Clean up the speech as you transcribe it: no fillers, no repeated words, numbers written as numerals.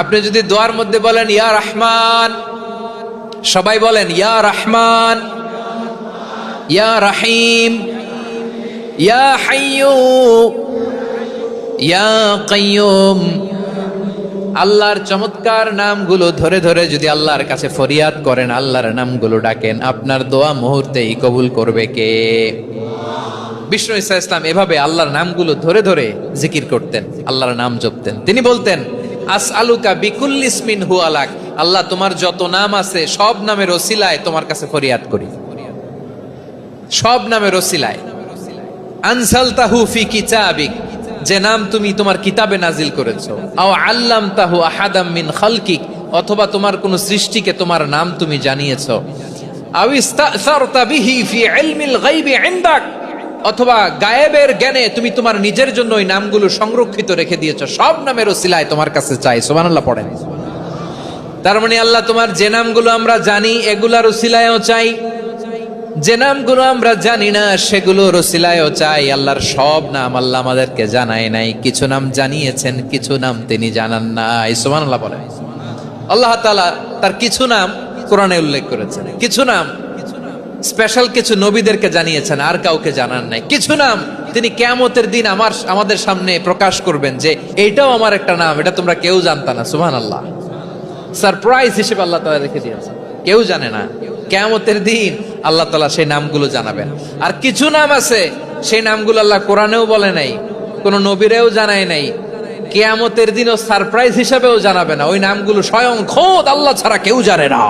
আপনি যদি দোয়ার মধ্যে বলেন ইয়া রহমান, সবাই বলেন ইয়া রহমান, ইয়া রহিম, ইয়া হাইয়্যু, ইয়া কাইয়্যুম। আল্লাহর চমৎকার নামগুলো ধরে ধরে যদি আল্লাহর কাছে ফরিয়াদ করেন, আল্লাহর নামগুলো ডাকেন, আপনার দোয়া মুহূর্তেই কবুল করবে কে? বিষ্ণু ঈসা ইসলাম এভাবে আল্লাহর নামগুলো ধরে ধরে জিকির করতেন, আল্লাহর নাম জপতেন। তিনি বলতেন আসআলুকা বিকুল্লি ইসমিন হুয়া লাক, আল্লাহ তোমার যত নাম আছে সব নামের ওসিলায় তোমার কাছে ফরিয়াদ করি, সব নামের ওসিলায়। আনজালতাহু ফি কিতাবিক, যে নাম তুমি তোমার কিতাবে নাজিল করেছো। আও আল্লামতাহু আহাদাম মিন খালকিক, অথবা তোমার কোন সৃষ্টিকে তোমার নাম তুমি জানিয়েছো। আও ইস্তাসারতা বিহি ফি ইলমিল গায়বি ইনদাক, অথবা গায়েবের জ্ঞানে তুমি তোমার নিজের জন্য ওই নামগুলো সংরক্ষিত রেখে দিয়েছো। সব নামের ওসিলায় তোমার কাছে চাই। সুবহানাল্লাহ পড়েন। তার মানে আল্লাহ তোমার যে নামগুলো আমরা জানি এগুলার ওসিলায়ও চাই, যে নামগুলো আমরা জানি না সেগুলোর ওসিলায়ও চাই। আল্লাহর সব নাম আল্লাহ আমাদেরকে জানায় নাই, কিছু নাম জানিয়েছেন, কিছু নাম তিনি জানান নাই। সুবহানাল্লাহ বলেন। আল্লাহ তাআলা তার কিছু নাম কোরআনে উল্লেখ করেছেন, কিছু নাম স্পেশাল কিছু নবীদেরকে জানিয়েছেন, আর কাউকে জানান নাই। কিছু নাম তিনি কিয়ামতের দিন আমাদের সামনে প্রকাশ করবেন যে এইটাও আমার একটা নাম, এটা তোমরা কেউ জানতা না। সুবহানাল্লাহ, সারপ্রাইজ হিসেবে আল্লাহ তাআলা রেখে দিয়েছেন, কেউ জানে না। কিয়ামতের দিন আল্লাহ তাআলা সেই নামগুলো জানাবেন। আর কিছু নাম আছে সেই নামগুলো আল্লাহ কোরআনেও বলে নাই, কোন নবীরেও জানায় নাই, কিয়ামতের দিনও সারপ্রাইজ হিসেবেও জানাবে না। ওই নামগুলো স্বয়ং খোদ আল্লাহ ছাড়া কেউ জানে না।